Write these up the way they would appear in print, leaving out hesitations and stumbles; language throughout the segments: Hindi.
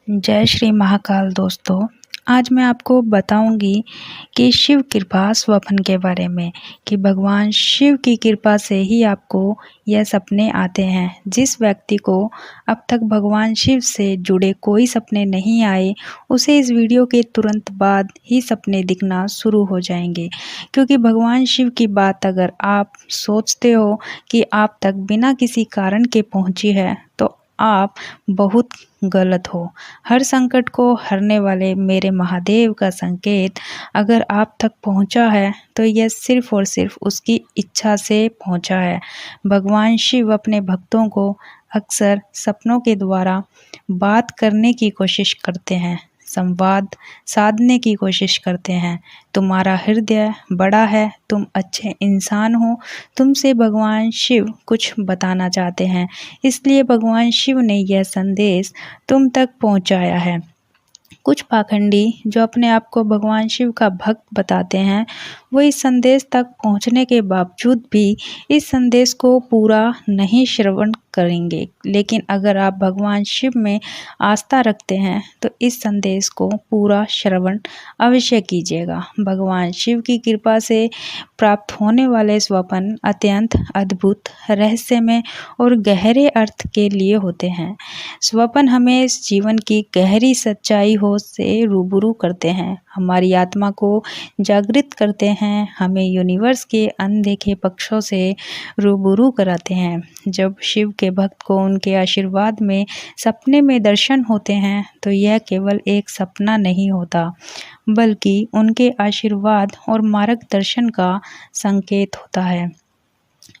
जय श्री महाकाल दोस्तों। आज मैं आपको बताऊंगी कि शिव कृपा स्वप्न के बारे में कि भगवान शिव की कृपा से ही आपको यह सपने आते हैं। जिस व्यक्ति को अब तक भगवान शिव से जुड़े कोई सपने नहीं आए, उसे इस वीडियो के तुरंत बाद ही सपने दिखना शुरू हो जाएंगे। क्योंकि भगवान शिव की बात अगर आप सोचते हो कि आप तक बिना किसी कारण के पहुंची है, तो आप बहुत गलत हो। हर संकट को हरने वाले मेरे महादेव का संकेत अगर आप तक पहुंचा है, तो यह सिर्फ और सिर्फ उसकी इच्छा से पहुंचा है। भगवान शिव अपने भक्तों को अक्सर सपनों के द्वारा बात करने की कोशिश करते हैं, संवाद साधने की कोशिश करते हैं। तुम्हारा हृदय बड़ा है, तुम अच्छे इंसान हो, तुमसे भगवान शिव कुछ बताना चाहते हैं, इसलिए भगवान शिव ने यह संदेश तुम तक पहुंचाया है। कुछ पाखंडी जो अपने आप को भगवान शिव का भक्त बताते हैं, वो इस संदेश तक पहुंचने के बावजूद भी इस संदेश को पूरा नहीं श्रवण करेंगे। लेकिन अगर आप भगवान शिव में आस्था रखते हैं, तो इस संदेश को पूरा श्रवण अवश्य कीजिएगा। भगवान शिव की कृपा से प्राप्त होने वाले स्वप्न अत्यंत अद्भुत, रहस्यमय और गहरे अर्थ के लिए होते हैं। स्वप्न हमें इस जीवन की गहरी सच्चाई हो से रूबरू करते हैं, हमारी आत्मा को जागृत करते हैं, हमें यूनिवर्स के अनदेखे पक्षों से रूबरू कराते हैं। जब शिव के भक्त को उनके आशीर्वाद में सपने में दर्शन होते हैं, तो यह केवल एक सपना नहीं होता, बल्कि उनके आशीर्वाद और मार्गदर्शन का संकेत होता है।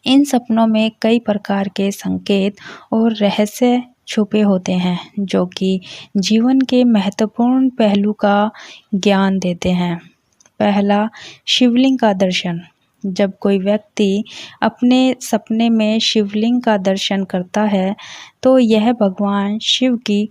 इन सपनों में कई प्रकार के संकेत और रहस्य छुपे होते हैं, जो कि जीवन के महत्वपूर्ण पहलू का ज्ञान देते हैं। पहला, शिवलिंग का दर्शन। जब कोई व्यक्ति अपने सपने में शिवलिंग का दर्शन करता है, तो यह भगवान शिव की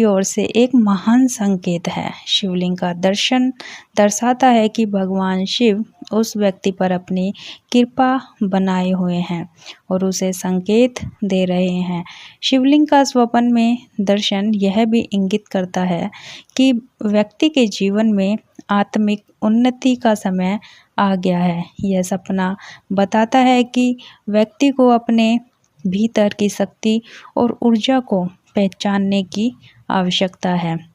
ओर से एक महान संकेत है। शिवलिंग का दर्शन दर्शाता है कि भगवान शिव उस व्यक्ति पर अपनी कृपा बनाए हुए हैं और उसे संकेत दे रहे हैं। शिवलिंग का स्वप्न में दर्शन यह भी इंगित करता है कि व्यक्ति के जीवन में आत्मिक उन्नति का समय आ गया है। यह सपना बताता है कि व्यक्ति को अपने भीतर की शक्ति और ऊर्जा को पहचानने की आवश्यकता है।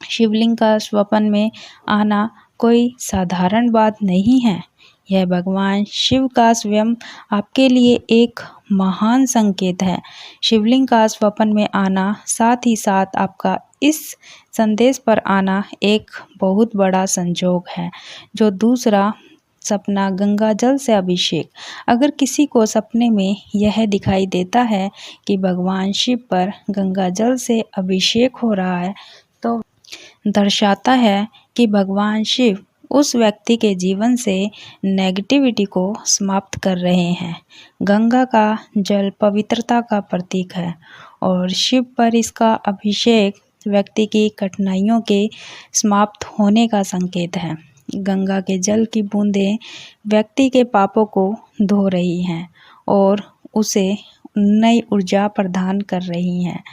शिवलिंग का स्वप्न में आना कोई साधारण बात नहीं है, यह भगवान शिव का स्वयं आपके लिए एक महान संकेत है। शिवलिंग का स्वप्न में आना, साथ ही साथ आपका इस संदेश पर आना एक बहुत बड़ा संजोग है। जो दूसरा सपना, गंगा जल से अभिषेक। अगर किसी को सपने में यह दिखाई देता है कि भगवान शिव पर गंगा जल से अभिषेक हो रहा है, तो दर्शाता है कि भगवान शिव उस व्यक्ति के जीवन से नेगेटिविटी को समाप्त कर रहे हैं। गंगा का जल पवित्रता का प्रतीक है और शिव पर इसका अभिषेक व्यक्ति की कठिनाइयों के समाप्त होने का संकेत है। गंगा के जल की बूंदें व्यक्ति के पापों को धो रही हैं और उसे नई ऊर्जा प्रदान कर रही हैं।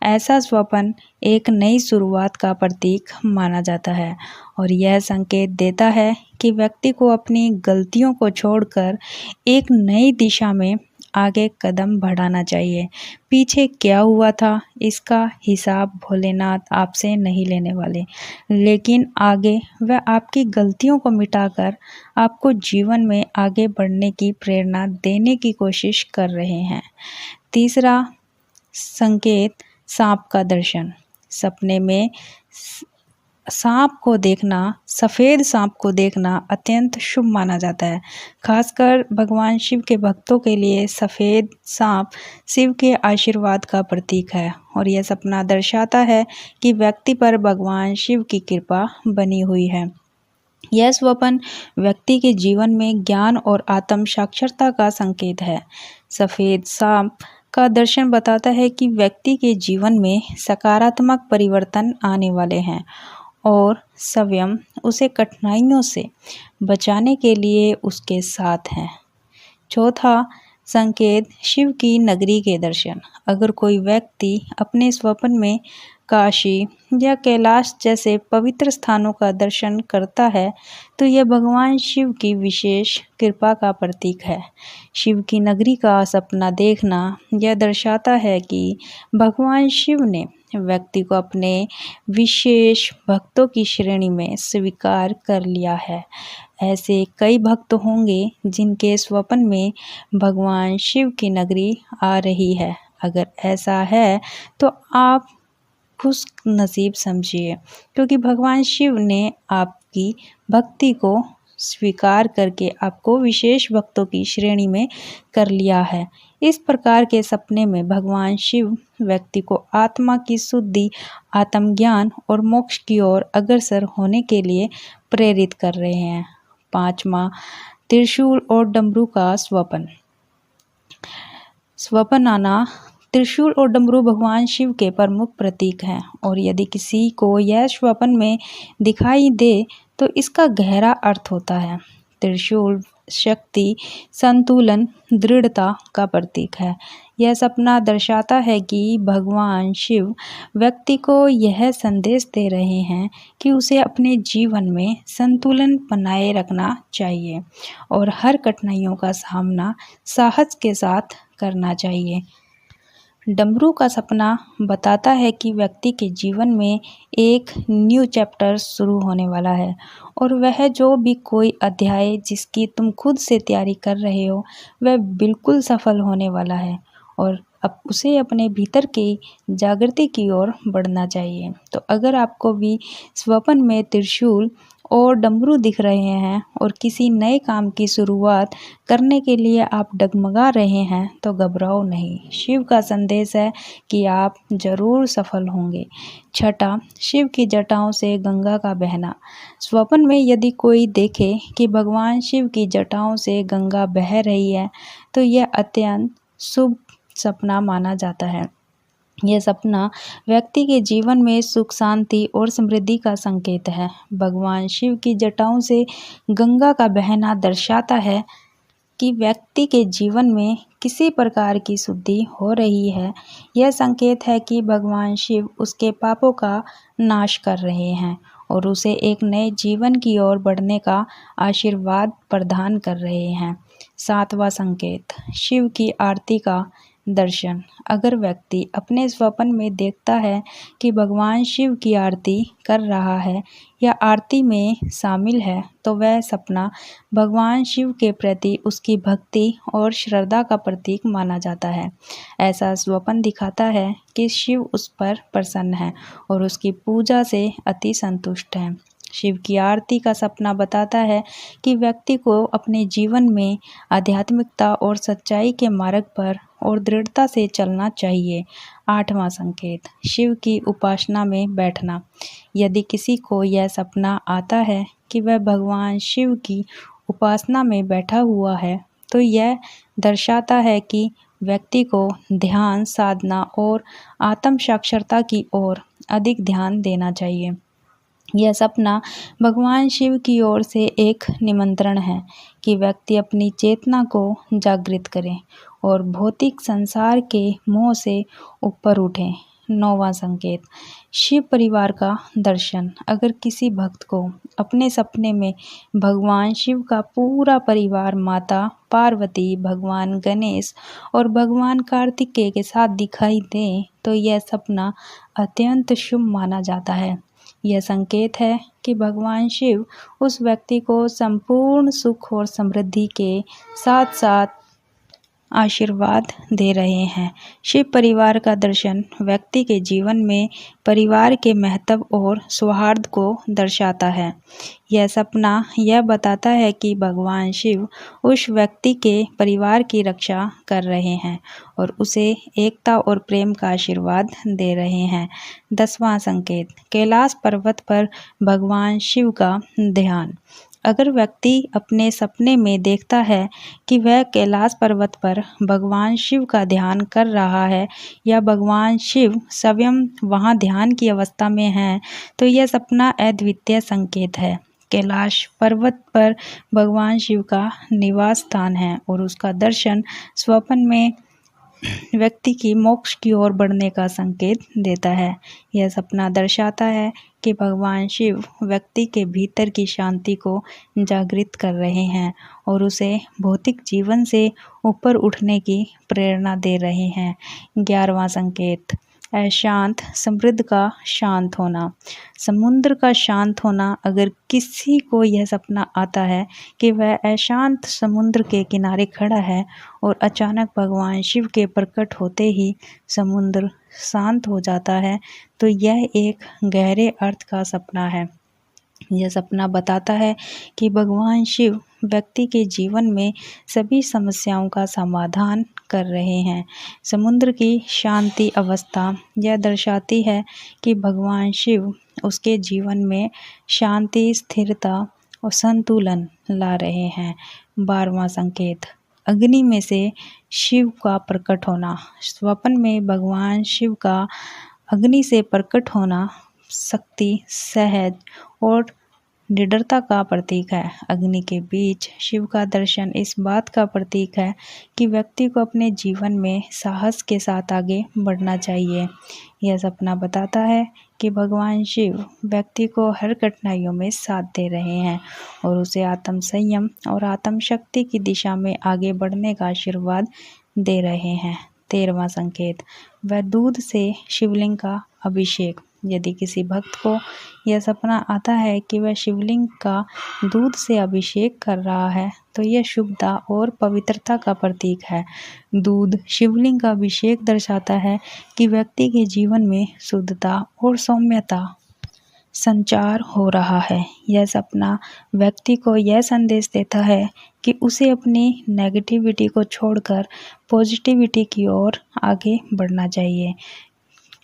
ऐसा स्वप्न एक नई शुरुआत का प्रतीक माना जाता है और यह संकेत देता है कि व्यक्ति को अपनी गलतियों को छोड़कर एक नई दिशा में आगे कदम बढ़ाना चाहिए। पीछे क्या हुआ था, इसका हिसाब भोलेनाथ आपसे नहीं लेने वाले, लेकिन आगे वह आपकी गलतियों को मिटाकर आपको जीवन में आगे बढ़ने की प्रेरणा देने की कोशिश कर रहे हैं। तीसरा संकेत, सांप का दर्शन। सपने में सांप को देखना, सफ़ेद सांप को देखना अत्यंत शुभ माना जाता है। खासकर भगवान शिव के भक्तों के लिए सफ़ेद सांप शिव के आशीर्वाद का प्रतीक है और यह सपना दर्शाता है कि व्यक्ति पर भगवान शिव की कृपा बनी हुई है। यह स्वप्न व्यक्ति के जीवन में ज्ञान और आत्म साक्षरता का संकेत है। सफ़ेद सांप का दर्शन बताता है कि व्यक्ति के जीवन में सकारात्मक परिवर्तन आने वाले हैं और स्वयं उसे कठिनाइयों से बचाने के लिए उसके साथ हैं। चौथा, संकेत शिव की नगरी के दर्शन। अगर कोई व्यक्ति अपने स्वप्न में काशी या कैलाश जैसे पवित्र स्थानों का दर्शन करता है तो यह भगवान शिव की विशेष कृपा का प्रतीक है। शिव की नगरी का सपना देखना यह दर्शाता है कि भगवान शिव ने व्यक्ति को अपने विशेष भक्तों की श्रेणी में स्वीकार कर लिया है। ऐसे कई भक्त होंगे जिनके स्वप्न में भगवान शिव की नगरी आ रही है। अगर ऐसा है तो आप खुश नसीब समझिए, क्योंकि भगवान शिव ने आपकी भक्ति को स्वीकार करके आपको विशेष भक्तों की श्रेणी में कर लिया है। इस प्रकार के सपने में भगवान शिव व्यक्ति को आत्मा की शुद्धि, आत्मज्ञान और मोक्ष की ओर अग्रसर होने के लिए प्रेरित कर रहे हैं। 5वां, त्रिशूल और डमरू का स्वप्न। स्वप्न आना। त्रिशूल और डमरू भगवान शिव के प्रमुख प्रतीक हैं और यदि किसी को यह स्वप्न में दिखाई दे तो इसका गहरा अर्थ होता है। त्रिशूल शक्ति, संतुलन, दृढ़ता का प्रतीक है। यह सपना दर्शाता है कि भगवान शिव व्यक्ति को यह संदेश दे रहे हैं कि उसे अपने जीवन में संतुलन बनाए रखना चाहिए और हर कठिनाइयों का सामना साहस के साथ करना चाहिए। डमरू का सपना बताता है कि व्यक्ति के जीवन में एक न्यू चैप्टर शुरू होने वाला है और वह जो भी कोई अध्याय जिसकी तुम खुद से तैयारी कर रहे हो वह बिल्कुल सफल होने वाला है और अब उसे अपने भीतर की जागृति की ओर बढ़ना चाहिए। तो अगर आपको भी स्वप्न में त्रिशूल और डमरू दिख रहे हैं और किसी नए काम की शुरुआत करने के लिए आप डगमगा रहे हैं तो घबराओ नहीं। शिव का संदेश है कि आप जरूर सफल होंगे। 6, शिव की जटाओं से गंगा का बहना। स्वप्न में यदि कोई देखे कि भगवान शिव की जटाओं से गंगा बह रही है तो यह अत्यंत शुभ सपना माना जाता है। यह सपना व्यक्ति के जीवन में सुख, शांति और समृद्धि का संकेत है। भगवान शिव की जटाओं से गंगा का बहना दर्शाता है कि व्यक्ति के जीवन में किसी प्रकार की शुद्धि हो रही है। यह संकेत है कि भगवान शिव उसके पापों का नाश कर रहे हैं और उसे एक नए जीवन की ओर बढ़ने का आशीर्वाद प्रदान कर रहे हैं। 7वां संकेत, शिव की आरती का दर्शन। अगर व्यक्ति अपने स्वप्न में देखता है कि भगवान शिव की आरती कर रहा है या आरती में शामिल है तो वह सपना भगवान शिव के प्रति उसकी भक्ति और श्रद्धा का प्रतीक माना जाता है। ऐसा स्वप्न दिखाता है कि शिव उस पर प्रसन्न है और उसकी पूजा से अति संतुष्ट है। शिव की आरती का सपना बताता है कि व्यक्ति को अपने जीवन में आध्यात्मिकता और सच्चाई के मार्ग पर और दृढ़ता से चलना चाहिए। 8वां संकेत, शिव की उपासना में बैठना। यदि किसी को यह सपना आता है कि वह भगवान शिव की उपासना में बैठा हुआ है तो यह दर्शाता है कि व्यक्ति को ध्यान, साधना और आत्म साक्षरता की ओर अधिक ध्यान देना चाहिए। यह सपना भगवान शिव की ओर से एक निमंत्रण है कि व्यक्ति अपनी चेतना को जागृत करे और भौतिक संसार के मोह से ऊपर उठे। 9वां संकेत, शिव परिवार का दर्शन। अगर किसी भक्त को अपने सपने में भगवान शिव का पूरा परिवार माता पार्वती, भगवान गणेश और भगवान कार्तिकेय के साथ दिखाई दे तो यह सपना अत्यंत शुभ माना जाता है। यह संकेत है कि भगवान शिव उस व्यक्ति को संपूर्ण सुख और समृद्धि के साथ साथ आशीर्वाद दे रहे हैं। शिव परिवार का दर्शन व्यक्ति के जीवन में परिवार के महत्व और सौहार्द को दर्शाता है। यह सपना यह बताता है कि भगवान शिव उस व्यक्ति के परिवार की रक्षा कर रहे हैं और उसे एकता और प्रेम का आशीर्वाद दे रहे हैं। 10वां संकेत, कैलाश पर्वत पर भगवान शिव का ध्यान। अगर व्यक्ति अपने सपने में देखता है कि वह कैलाश पर्वत पर भगवान शिव का ध्यान कर रहा है या भगवान शिव स्वयं वहां ध्यान की अवस्था में हैं तो यह सपना अद्वितीय संकेत है कैलाश पर्वत पर भगवान शिव का निवास स्थान है और उसका दर्शन स्वप्न में व्यक्ति की मोक्ष की ओर बढ़ने का संकेत देता है। यह सपना दर्शाता है कि भगवान शिव व्यक्ति के भीतर की शांति को जागृत कर रहे हैं और उसे भौतिक जीवन से ऊपर उठने की प्रेरणा दे रहे हैं। 11वां संकेत, अशांत समृद्ध का शांत होना। समुद्र का शांत होना। अगर किसी को यह सपना आता है कि वह अशांत समुद्र के किनारे खड़ा है और अचानक भगवान शिव के प्रकट होते ही समुद्र शांत हो जाता है, तो यह एक गहरे अर्थ का सपना है। यह सपना बताता है कि भगवान शिव व्यक्ति के जीवन में सभी समस्याओं का समाधान कर रहे हैं। समुद्र की शांति अवस्था यह दर्शाती है कि भगवान शिव उसके जीवन में शांति, स्थिरता और संतुलन ला रहे हैं। 12वां संकेत, अग्नि में से शिव का प्रकट होना। स्वप्न में भगवान शिव का अग्नि से प्रकट होना शक्ति, सहज और निडरता का प्रतीक है। अग्नि के बीच शिव का दर्शन इस बात का प्रतीक है कि व्यक्ति को अपने जीवन में साहस के साथ आगे बढ़ना चाहिए। यह सपना बताता है कि भगवान शिव व्यक्ति को हर कठिनाइयों में साथ दे रहे हैं और उसे आत्म संयम और आत्म शक्ति की दिशा में आगे बढ़ने का आशीर्वाद दे रहे हैं। 13वां संकेत, वह दूध से शिवलिंग का अभिषेक। यदि किसी भक्त को यह सपना आता है कि वह शिवलिंग का दूध से अभिषेक कर रहा है, तो यह शुभता और पवित्रता का प्रतीक है। दूध शिवलिंग का अभिषेक दर्शाता है कि व्यक्ति के जीवन में शुद्धता और सौम्यता संचार हो रहा है। यह सपना व्यक्ति को यह संदेश देता है कि उसे अपनी नेगेटिविटी को छोड़कर पॉजिटिविटी की ओर आगे बढ़ना चाहिए।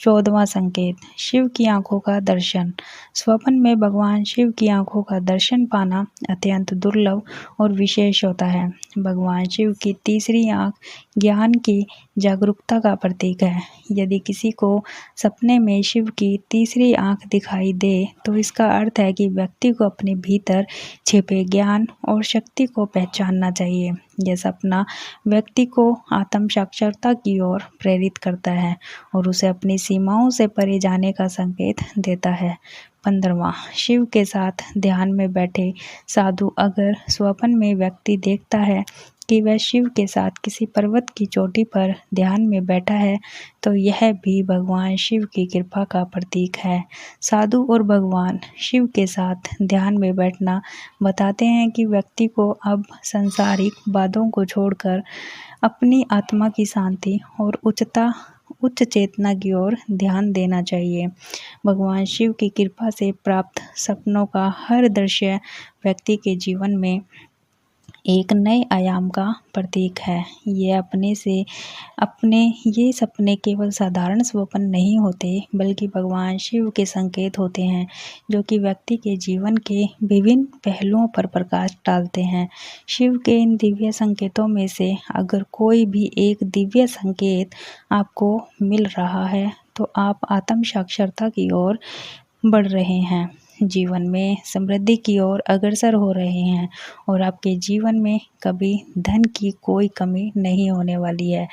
14वां संकेत, शिव की आंखों का दर्शन। स्वप्न में भगवान शिव की आंखों का दर्शन पाना अत्यंत दुर्लभ और विशेष होता है। भगवान शिव की तीसरी आंख ज्ञान की जागरूकता का प्रतीक है। यदि किसी को सपने में शिव की तीसरी आंख दिखाई दे, तो इसका अर्थ है कि व्यक्ति को अपने भीतर छिपे ज्ञान और शक्ति को पहचानना चाहिए। यह सपना व्यक्ति को आत्म साक्षरता की ओर प्रेरित करता है और उसे अपनी सीमाओं से परे जाने का संकेत देता है। 15वां, शिव के साथ ध्यान में बैठे साधु। अगर स्वप्न में व्यक्ति देखता है कि वह शिव के साथ किसी पर्वत की चोटी पर ध्यान में बैठा है, तो यह भी भगवान शिव की कृपा का प्रतीक है। साधु और भगवान शिव के साथ ध्यान में बैठना बताते हैं कि व्यक्ति को अब सांसारिक बातों को छोड़कर अपनी आत्मा की शांति और उच्च चेतना की ओर ध्यान देना चाहिए। भगवान शिव की कृपा से प्राप्त सपनों का हर दृश्य व्यक्ति के जीवन में एक नए आयाम का प्रतीक है। ये सपने केवल साधारण स्वप्न नहीं होते, बल्कि भगवान शिव के संकेत होते हैं, जो कि व्यक्ति के जीवन के विभिन्न पहलुओं पर प्रकाश डालते हैं। शिव के इन दिव्य संकेतों में से अगर कोई भी एक दिव्य संकेत आपको मिल रहा है, तो आप आत्म साक्षरता की ओर बढ़ रहे हैं, जीवन में समृद्धि की ओर अग्रसर हो रहे हैं और आपके जीवन में कभी धन की कोई कमी नहीं होने वाली है।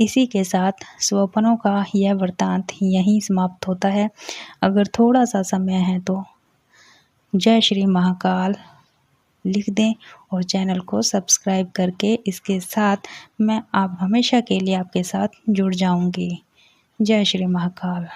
इसी के साथ स्वप्नों का यह वृत्तांत यहीं समाप्त होता है। अगर थोड़ा सा समय है तो जय श्री महाकाल लिख दें और चैनल को सब्सक्राइब करके इसके साथ मैं आप हमेशा के लिए आपके साथ जुड़ जाऊंगी। जय श्री महाकाल।